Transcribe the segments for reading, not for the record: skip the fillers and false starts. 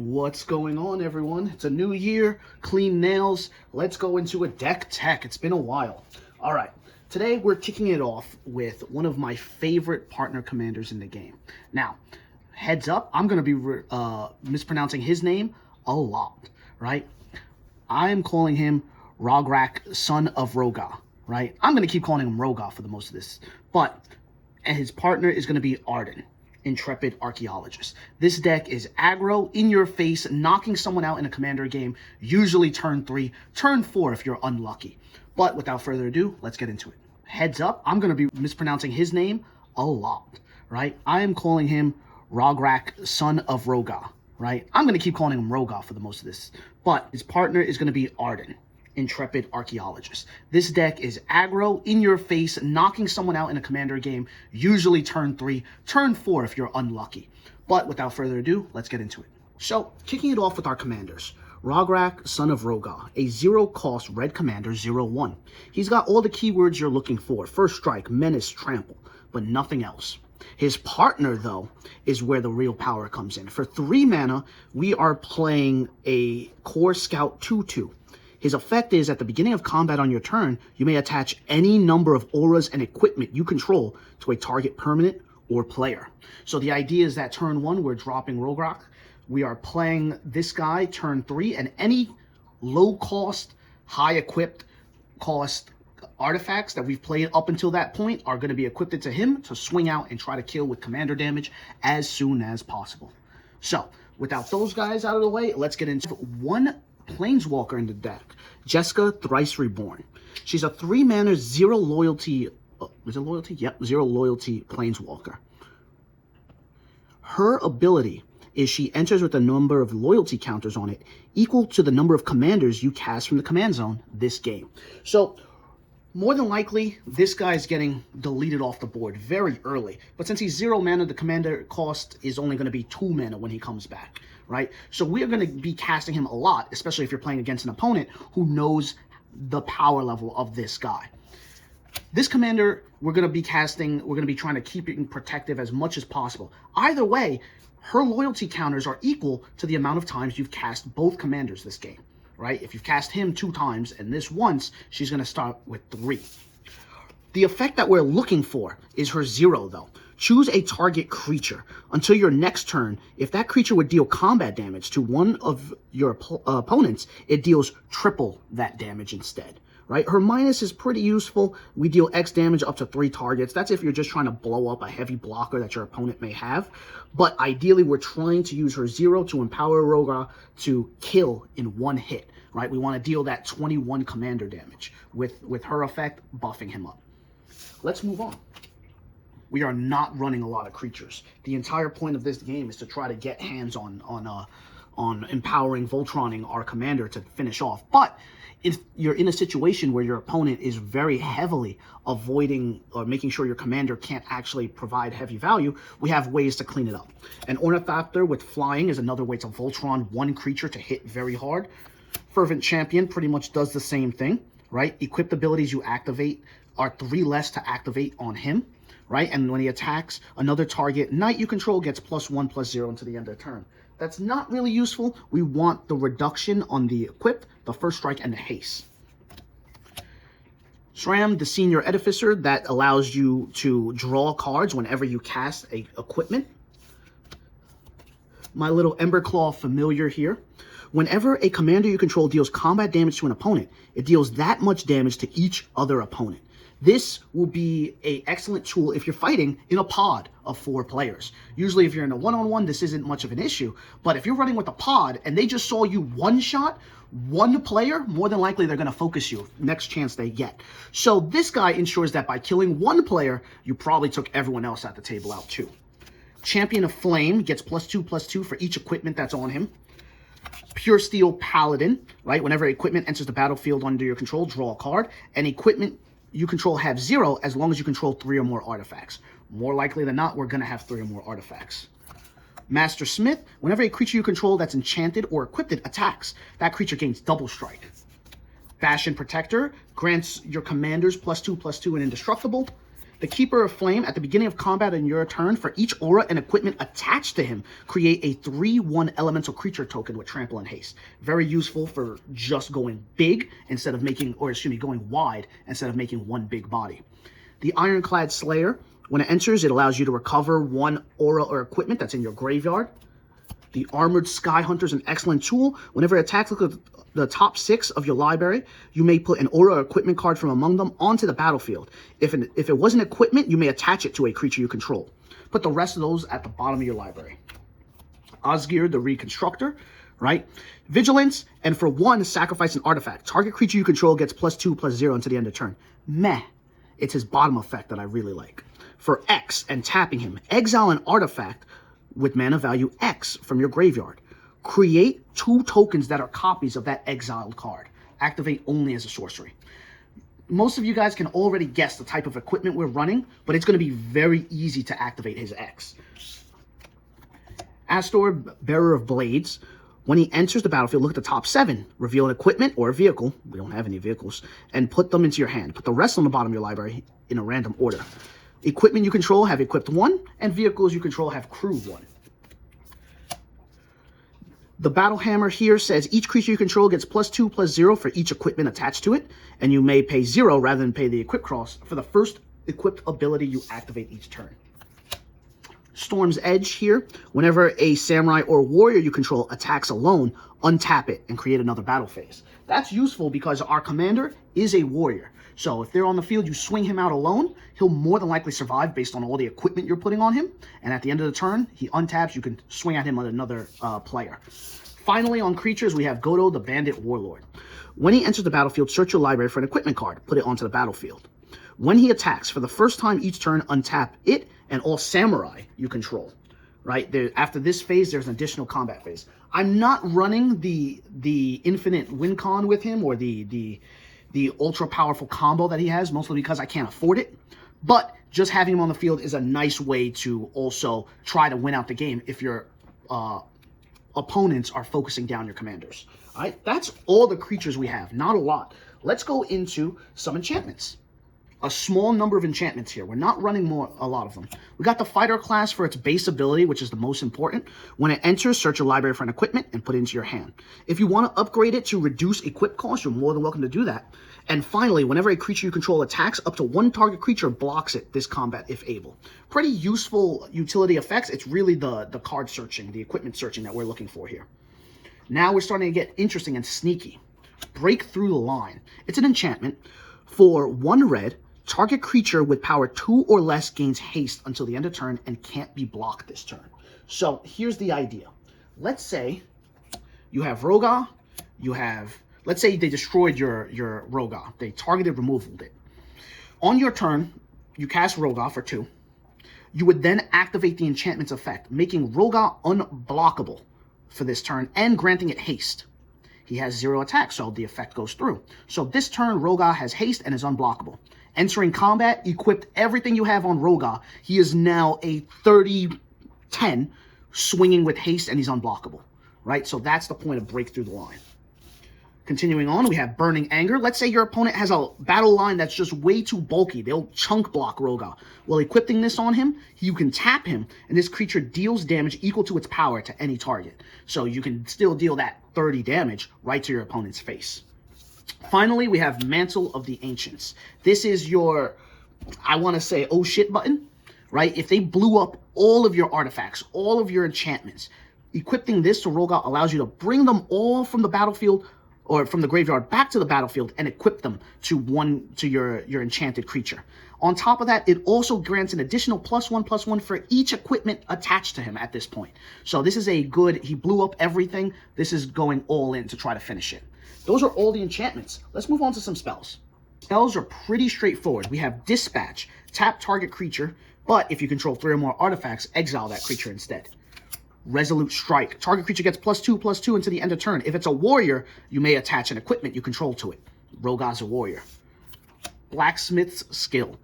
What's going on, everyone? It's a new year, clean nails. Let's go into a deck tech. It's been a while. All right, today we're kicking it off with one of my favorite partner commanders in the game. Now, heads up, I'm going to be mispronouncing his name a lot, right? I'm calling him Rograkh, son of Rograkh, right? I'm going to keep calling him Rograkh for the most of this, but his partner is going to be Ardenn, Intrepid Archaeologist. This deck is aggro, in your face, knocking someone out in a commander game, usually turn 3, turn 4 if you're unlucky. But without further ado, let's get into it. Heads up, I'm going to be mispronouncing his name a lot, right? I am calling him Rograkh, son of Rograkh, right? I'm going to keep calling him Rograkh for the most of this, but his partner is going to be Ardenn, Intrepid Archaeologist. This deck is aggro, in your face, knocking someone out in a commander game, usually turn 3, turn 4 if you're unlucky. But without further ado, let's get into it. So, kicking it off with our commanders. Rograkh, son of Rograkh, a 0-cost red commander, 0/1. He's got all the keywords you're looking for: First Strike, Menace, Trample, but nothing else. His partner, though, is where the real power comes in. For 3 mana, we are playing a Core Scout 2/2. His effect is, at the beginning of combat on your turn, you may attach any number of auras and equipment you control to a target permanent or player. So the idea is that turn 1, we're dropping Rograkh. We are playing this guy turn 3, and any low-cost, high-equipped cost artifacts that we've played up until that point are going to be equipped to him to swing out and try to kill with commander damage as soon as possible. So, without those guys out of the way, let's get into one Planeswalker in the deck, Jessica, Thrice Reborn. She's a 3-mana, 0 loyalty, is it loyalty? Yep, 0 loyalty Planeswalker. Her ability is she enters with a number of loyalty counters on it equal to the number of commanders you cast from the command zone this game. So, more than likely, this guy's getting deleted off the board very early. But since he's 0 mana, the commander cost is only going to be 2 mana when he comes back, right? So we are going to be casting him a lot, especially if you're playing against an opponent who knows the power level of this guy. This commander, we're going to be trying to keep it protective as much as possible. Either way, her loyalty counters are equal to the amount of times you've cast both commanders this game. Right? If you've cast him 2 times and this once, she's going to start with 3. The effect that we're looking for is her 0, though. Choose a target creature. Until your next turn, if that creature would deal combat damage to one of your opponents, it deals triple that damage instead. Right? Her minus is pretty useful. We deal X damage up to 3 targets. That's if you're just trying to blow up a heavy blocker that your opponent may have. But ideally, we're trying to use her 0 to empower Rograkh to kill in 1 hit. Right? We want to deal that 21 commander damage with her effect buffing him up. Let's move on. We are not running a lot of creatures. The entire point of this game is to try to get hands on empowering Voltroning our commander to finish off. But if you're in a situation where your opponent is very heavily avoiding or making sure your commander can't actually provide heavy value, we have ways to clean it up. An Ornithopter with flying is another way to Voltron 1 creature to hit very hard. Fervent Champion pretty much does the same thing, right? Equipped abilities you activate are 3 less to activate on him, right? And when he attacks another target knight you control gets +1/+0 until the end of the turn. That's not really useful. We want the reduction on the equip, the First Strike, and the haste. Shram, the Senior Edificer, that allows you to draw cards whenever you cast a equipment. My little Emberclaw familiar here. Whenever a commander you control deals combat damage to an opponent, it deals that much damage to each other opponent. This will be an excellent tool if you're fighting in a pod of 4 players. Usually if you're in a one-on-one, this isn't much of an issue. But if you're running with a pod and they just saw you one-shot, 1 player, more than likely they're going to focus you next chance they get. So this guy ensures that by killing 1 player, you probably took everyone else at the table out too. Champion of Flame gets +2/+2 for each equipment that's on him. Pure Steel Paladin, right? Whenever equipment enters the battlefield under your control, draw a card. And equipment you control have 0 as long as you control 3 or more artifacts. More likely than not, we're going to have 3 or more artifacts. Master Smith, whenever a creature you control that's enchanted or equipped attacks, that creature gains double strike. Bastion Protector grants your commanders +2/+2 and indestructible. The Keeper of Flame, at the beginning of combat in your turn, for each aura and equipment attached to him, create a 3/1 elemental creature token with trample and haste. Very useful for just going big instead of making, or excuse me, going wide instead of making one big body. The Ironclad Slayer, when it enters, it allows you to recover one aura or equipment that's in your graveyard. The Armored Sky Hunter is an excellent tool. Whenever it attacks, look at the top 6 of your library. You may put an aura or equipment card from among them onto the battlefield. If it wasn't equipment, you may attach it to a creature you control. Put the rest of those at the bottom of your library. Osgir, the Reconstructor, right? Vigilance, and for 1, sacrifice an artifact. Target creature you control gets +2/+0 until the end of turn. Meh. It's his bottom effect that I really like. For X and tapping him, exile an artifact with mana value X from your graveyard. Create 2 tokens that are copies of that exiled card. Activate only as a sorcery. Most of you guys can already guess the type of equipment we're running, but it's going to be very easy to activate his X. Astor, Bearer of Blades. When he enters the battlefield, look at the top 7. Reveal an equipment or a vehicle. We don't have any vehicles. And put them into your hand. Put the rest on the bottom of your library in a random order. Equipment you control have equipped 1, and vehicles you control have crew 1. The Battle Hammer here says each creature you control gets +2/+0 for each equipment attached to it, and you may pay 0 rather than pay the equip cost for the first equipped ability you activate each turn. Storm's Edge here, whenever a samurai or warrior you control attacks alone, untap it and create another battle phase. That's useful because our commander is a warrior. So if they're on the field, you swing him out alone, he'll more than likely survive based on all the equipment you're putting on him. And at the end of the turn, he untaps, you can swing at him with another player. Finally, on creatures, we have Godo, the Bandit Warlord. When he enters the battlefield, search your library for an equipment card. Put it onto the battlefield. When he attacks, for the first time each turn, untap it and all samurai you control. Right? After this phase, there's an additional combat phase. I'm not running the infinite win con with him or the ultra powerful combo that he has, mostly because I can't afford it. But just having him on the field is a nice way to also try to win out the game if your opponents are focusing down your commanders. All right, that's all the creatures we have. Not a lot. Let's go into some enchantments. A small number of enchantments here. We're not running a lot of them. We got the Fighter class for its base ability, which is the most important. When it enters, search your library for an equipment and put it into your hand. If you want to upgrade it to reduce equip cost, you're more than welcome to do that. And finally, whenever a creature you control attacks, up to 1 target creature blocks it this combat if able. Pretty useful utility effects. It's really the card searching, the equipment searching that we're looking for here. Now we're starting to get interesting and sneaky. Break Through the Line. It's an enchantment. For 1 red, target creature with power 2 or less gains haste until the end of turn and can't be blocked this turn. So here's the idea. Let's say you have Rograkh, let's say they destroyed your Rograkh. They targeted, removed it. On your turn, you cast Rograkh for 2. You would then activate the enchantment's effect, making Rograkh unblockable for this turn and granting it haste. He has 0 attack, so the effect goes through. So this turn, Rograkh has haste and is unblockable. Entering combat, equipped everything you have on Rograkh. He is now a 30-10, swinging with haste, and he's unblockable. Right? So that's the point of Break Through the Line. Continuing on, we have Burning Anger. Let's say your opponent has a battle line that's just way too bulky. They'll chunk block Rograkh. While equipping this on him, you can tap him, and this creature deals damage equal to its power to any target. So you can still deal that 30 damage right to your opponent's face. Finally, we have Mantle of the Ancients. This is your, I want to say, oh shit button, right? If they blew up all of your artifacts, all of your enchantments, equipping this to Rograkh allows you to bring them all from the battlefield or from the graveyard back to the battlefield and equip them to your enchanted creature. On top of that, it also grants an additional +1/+1 for each equipment attached to him at this point. So this is a good, he blew up everything. This is going all in to try to finish it. Those are all the enchantments. Let's move on to some spells. Spells are pretty straightforward. We have Dispatch, tap target creature, but if you control 3 or more artifacts, exile that creature instead. Resolute Strike, target creature gets +2/+2 until the end of turn. If it's a warrior, you may attach an equipment you control to it. Rogakh's a warrior. Blacksmith's Skill.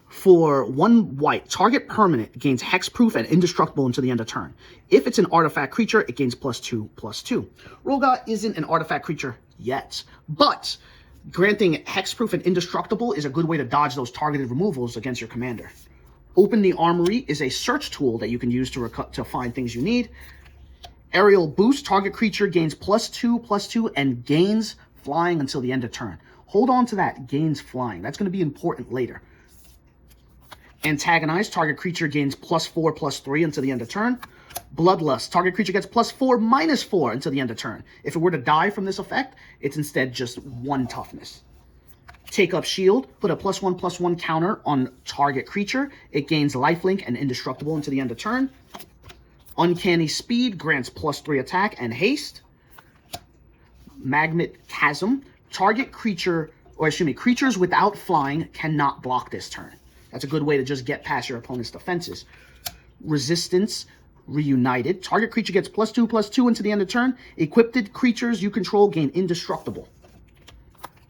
For 1 white, target permanent gains hexproof and indestructible until the end of turn. If it's an artifact creature, it gains +2/+2. Rograkh isn't an artifact creature yet, but Granting hexproof and indestructible is a good way to dodge those targeted removals against your commander. Open the Armory is a search tool that you can use to find things you need. Aerial Boost, target creature gains +2/+2 and gains flying until the end of turn. Hold on to that, gains flying. That's going to be important later. Antagonize, target creature gains +4/+3 until the end of turn. Bloodlust, target creature gets +4/-4 until the end of turn. If it were to die from this effect, it's instead just 1 toughness. Take Up Shield, put a +1/+1 counter on target creature. It gains lifelink and indestructible until the end of turn. Uncanny Speed grants +3 attack and haste. Magnet Chasm, target creature, creatures without flying cannot block this turn. That's a good way to just get past your opponent's defenses. Resistance Reunited, target creature gets +2/+2 until the end of turn. Equipped creatures you control gain indestructible.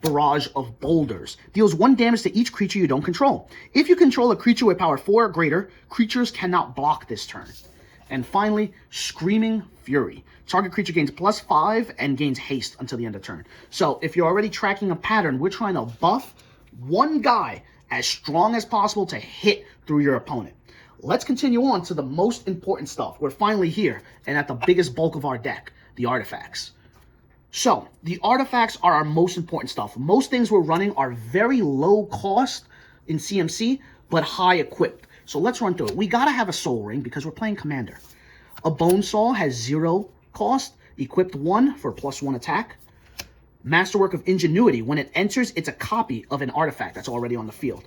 Barrage of Boulders, deals 1 damage to each creature you don't control. If you control a creature with power 4 or greater, creatures cannot block this turn. And finally, Screaming Fury. Target creature gains +5 and gains haste until the end of turn. So if you're already tracking a pattern, we're trying to buff one guy as strong as possible to hit through your opponent. Let's continue on to the most important stuff. We're finally here and at the biggest bulk of our deck, the artifacts. So the artifacts are our most important stuff. Most things we're running are very low cost in CMC, but high equipped. So let's run through it. We gotta have a Soul Ring because we're playing Commander. A Bone Saw has 0 cost, equipped 1 for +1 attack. Masterwork of Ingenuity, when it enters, it's a copy of an artifact that's already on the field.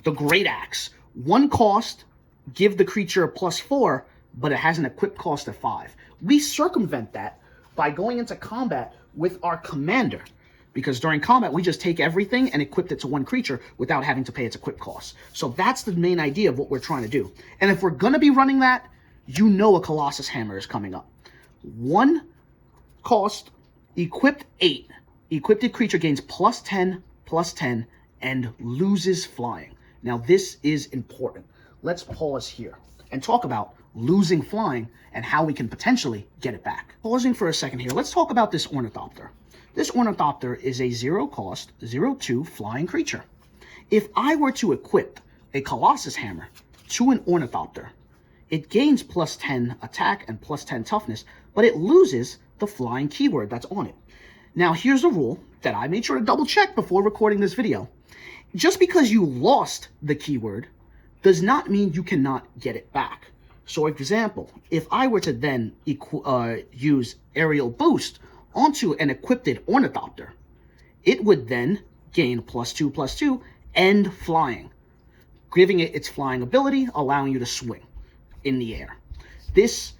The Great Axe, 1 cost, give the creature a +4, but it has an equipped cost of 5. We circumvent that by going into combat with our commander, because during combat, we just take everything and equip it to 1 creature without having to pay its equip cost. So that's the main idea of what we're trying to do. And if we're going to be running that, you know a Colossus Hammer is coming up. 1 cost, equipped 8. Equipped creature gains +10/+10 and loses flying. Now this is important. Let's pause here and talk about losing flying and how we can potentially get it back. Pausing for a second here, let's talk about this Ornithopter. This Ornithopter is a 0 cost, 0/2 flying creature. If I were to equip a Colossus Hammer to an Ornithopter, it gains +10 attack and +10 toughness, but it loses the flying keyword that's on it. Now here's a rule that I made sure to double check before recording this video. Just because you lost the keyword does not mean you cannot get it back. So, for example, if I were to then use Aerial Boost onto an equipped Ornithopter, it would then gain +2/+2 and flying, giving it its flying ability, allowing you to swing in the air. This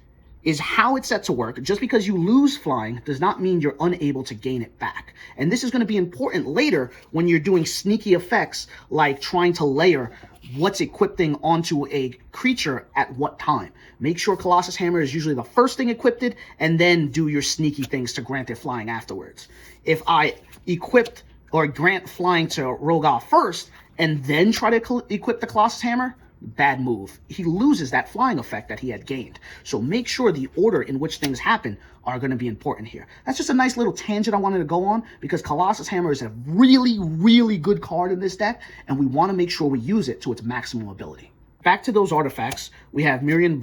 is how it's set to work. Just because you lose flying does not mean you're unable to gain it back. And this is going to be important later when you're doing sneaky effects like trying to layer what's equipping onto a creature at what time. Make sure Colossus Hammer is usually the first thing equipped, and then do your sneaky things to grant it flying afterwards. If I equipped or grant flying to Rograkh first and then try to equip the Colossus Hammer, bad move. He loses that flying effect that he had gained. So make sure the order in which things happen are going to be important here. That's just a nice little tangent I wanted to go on, because Colossus Hammer is a really, really good card in this deck, and we want to make sure we use it to its maximum ability. Back to those artifacts, we have Mirian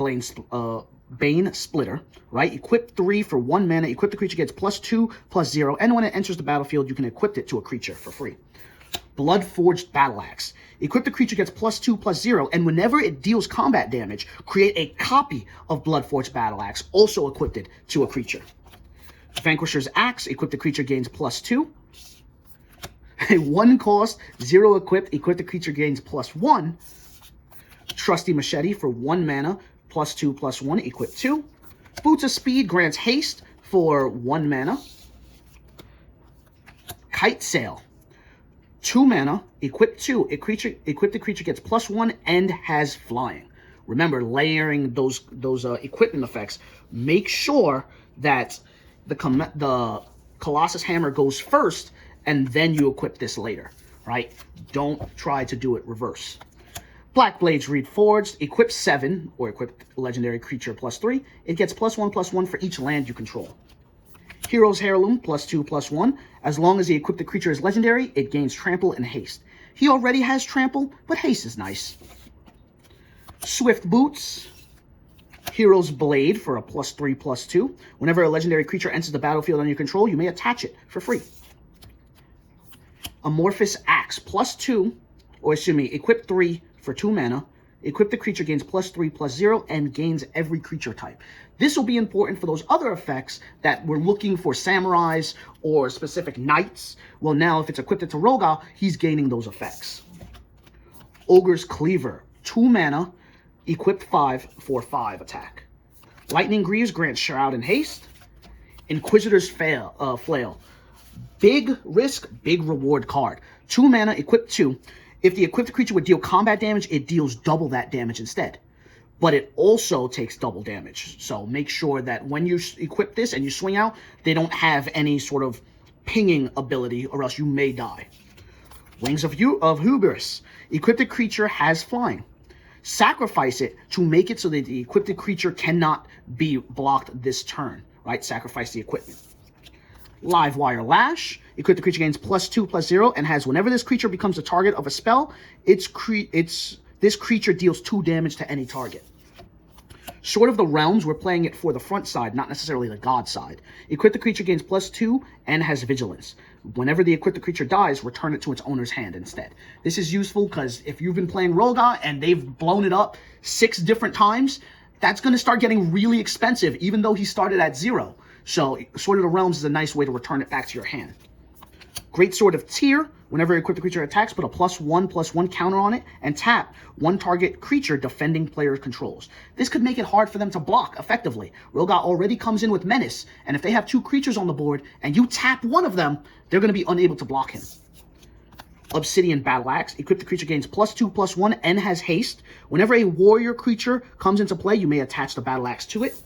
Bane Splitter, right? Equip 3 for 1 mana. Equip the creature gets +2/+0, and when it enters the battlefield, you can equip it to a creature for free. Bloodforged Battle Axe. Equip the creature gets +2/+0, and whenever it deals combat damage, create a copy of Bloodforged Battle Axe, also equipped to a creature. Vanquisher's Axe. Equip the creature gains +2. A 1 cost, 0 equipped. Equip the creature gains +1. Trusty Machete for 1 mana, +2/+1. Equip 2. Boots of Speed grants haste for 1 mana. Kite Sail. 2 mana, equip 2. Equip the creature gets +1 and has flying. Remember, layering those equipment effects. Make sure that the Colossus Hammer goes first, and then you equip this later, right? Don't try to do it reverse. Black Blades Reforged. Equip 7, or equip legendary creature +3. It gets +1/+1 for each land you control. Hero's Heirloom, +2/+1. As long as the equipped creature is legendary, it gains trample and haste. He already has trample, but haste is nice. Swift Boots. Hero's Blade for a +3/+2. Whenever a legendary creature enters the battlefield under your control, you may attach it for free. Amorphous Axe, +2, or excuse me, equip 3 for 2 mana. Equip the creature, gains +3/+0, and gains every creature type. This will be important for those other effects that we're looking for samurais or specific knights. Well, now if it's equipped to Rograkh, he's gaining those effects. Ogre's Cleaver, 2 mana, equipped 5 for 5 attack. Lightning Greaves grants Shroud and Haste. Inquisitor's Flail. Big risk, big reward card. 2 mana, equipped 2. If the equipped creature would deal combat damage, it deals double that damage instead. But it also takes double damage. So make sure that when you equip this and you swing out, they don't have any sort of pinging ability, or else you may die. Wings of Hubris. Equipped creature has flying. Sacrifice it to make it so that the equipped creature cannot be blocked this turn. Right? Sacrifice the equipment. Livewire Lash. Equipped creature gains +2/+0 and has, whenever this creature becomes the target of a spell, this creature deals 2 damage to any target. Sword of the Realms, we're playing it for the front side, not necessarily the god side. Equipped creature gains +2 and has Vigilance. Whenever the equipped creature dies, return it to its owner's hand instead. This is useful because if you've been playing Rograkh and they've blown it up 6 different times, that's going to start getting really expensive, even though he started at 0. So Sword of the Realms is a nice way to return it back to your hand. Great Sword of Tyr. Whenever equipped creature attacks, put a +1/+1 counter on it and tap 1 target creature defending player controls. This could make it hard for them to block effectively. Rograkh already comes in with Menace, and if they have 2 creatures on the board and you tap one of them, they're going to be unable to block him. Obsidian Battle Axe. Equipped creature gains +2/+1 and has haste. Whenever a warrior creature comes into play, you may attach the Battle Axe to it.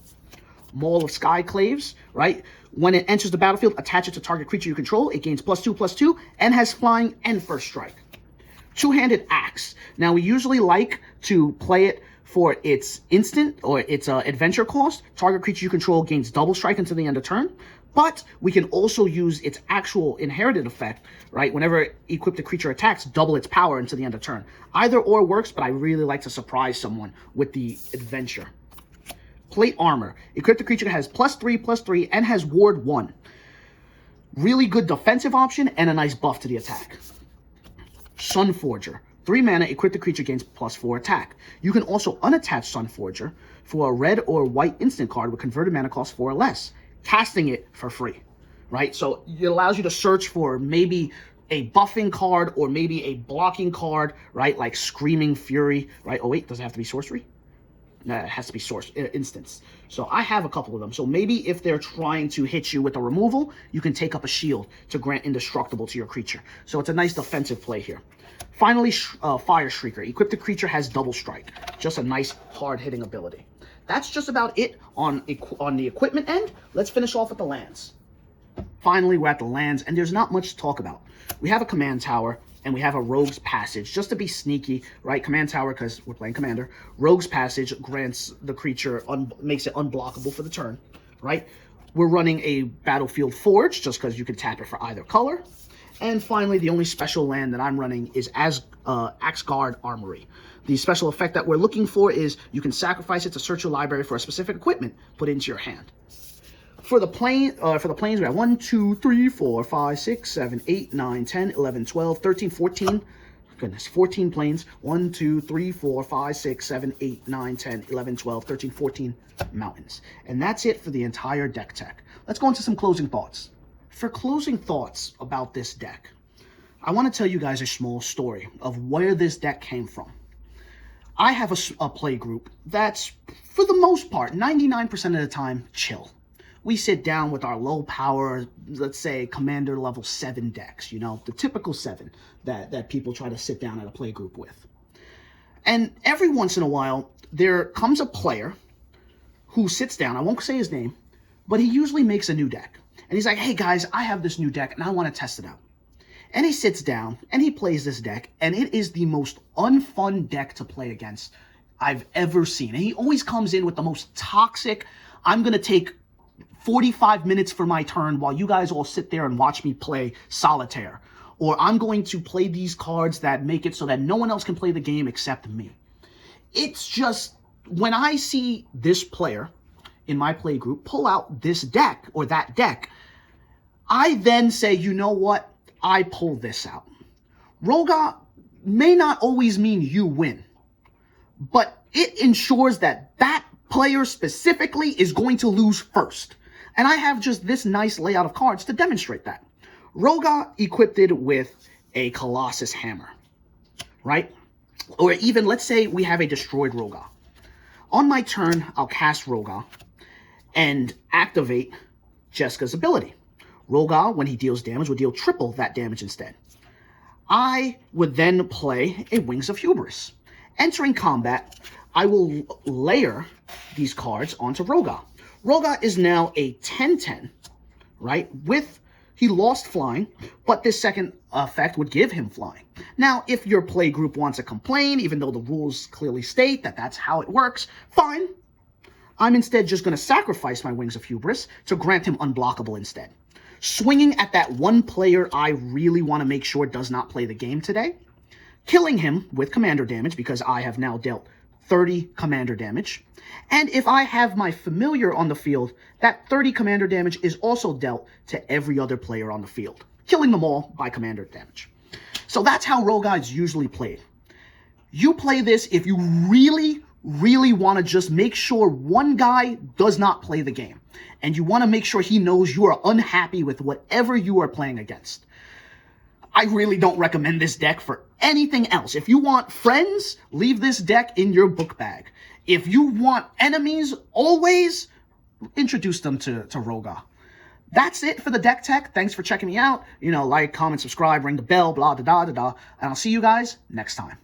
Maul of Skyclaves, right? When it enters the battlefield, attach it to target creature you control. It gains +2/+2 and has flying and first strike. Two-Handed Axe. Now, we usually like to play it for its instant or its adventure cost. Target creature you control gains double strike until the end of turn. But we can also use its actual inherited effect, right? Whenever equipped creature attacks, double its power until the end of turn. Either or works, but I really like to surprise someone with the adventure. Plate Armor. Equipped creature has +3/+3 and has Ward 1. Really good defensive option and a nice buff to the attack. Sunforger. 3 mana, equipped creature gains +4 attack. You can also unattach Sunforger for a red or white instant card with converted mana cost 4 or less, casting it for free, right? So it allows you to search for maybe a buffing card or maybe a blocking card, right? Like Screaming Fury, right? Oh wait, does it have to be sorcery? No, it has to be instance. So I have a couple of them. So maybe if they're trying to hit you with a removal, you can take up a shield to grant indestructible to your creature. So it's a nice defensive play here. Finally, Fire Shrieker. Equipped creature has double strike. Just a nice hard-hitting ability. That's just about it on the equipment end. Let's finish off with the lands. Finally, we're at the lands, and there's not much to talk about. We have a command tower, and we have a Rogue's Passage, just to be sneaky, right? Command Tower, because we're playing Commander. Rogue's Passage grants the creature, makes it unblockable for the turn, right? We're running a Battlefield Forge, just because you can tap it for either color. And finally, the only special land that I'm running is Axguard Armory. The special effect that we're looking for is you can sacrifice it to search your library for a specific equipment, put it into your hand. For the planes, we have 1, 2, 3, 4, 5, 6, 7, 8, 9, 10, 11, 12, 13, 14. Goodness, 14 planes. 1, 2, 3, 4, 5, 6, 7, 8, 9, 10, 11, 12, 13, 14 mountains. And that's it for the entire deck tech. Let's go into some closing thoughts. For closing thoughts about this deck, I want to tell you guys a small story of where this deck came from. I have a play group that's, for the most part, 99% of the time, chill. We sit down with our low power, let's say, Commander level 7 decks, you know, the typical 7 that people try to sit down at a play group with. And every once in a while, there comes a player who sits down, I won't say his name, but he usually makes a new deck. And he's like, hey guys, I have this new deck and I want to test it out. And he sits down and he plays this deck, and it is the most unfun deck to play against I've ever seen. And he always comes in with the most toxic, I'm going to take 45 minutes for my turn while you guys all sit there and watch me play solitaire. Or I'm going to play these cards that make it so that no one else can play the game except me. It's just, when I see this player in my play group pull out this deck or that deck, I then say, you know what? I pull this out. Rograkh may not always mean you win, but it ensures that that player specifically is going to lose first. And I have just this nice layout of cards to demonstrate that. Rograkh equipped it with a Colossus Hammer, right? Or even, let's say we have a destroyed Rograkh. On my turn, I'll cast Rograkh and activate Jeska's ability. Rograkh, when he deals damage, would deal triple that damage instead. I would then play a Wings of Hubris. Entering combat, I will layer these cards onto Rograkh. Rograkh is now a 10/10, right? He lost flying, but this second effect would give him flying. Now, if your play group wants to complain, even though the rules clearly state that that's how it works, fine. I'm instead just going to sacrifice my Wings of Hubris to grant him unblockable instead. Swinging at that one player I really want to make sure does not play the game today. Killing him with commander damage because I have now dealt 30 commander damage. And if I have my familiar on the field, that 30 commander damage is also dealt to every other player on the field, killing them all by commander damage. So that's how Rograkh is usually played. You play this if you really want to just make sure one guy does not play the game. And you want to make sure he knows you are unhappy with whatever you are playing against. I really don't recommend this deck for anything else. If you want friends, leave this deck in your book bag. If you want enemies, always introduce them to Rograkh. That's it for the deck tech. Thanks for checking me out. Like, comment, subscribe, ring the bell, blah, da, da, da, da. And I'll see you guys next time.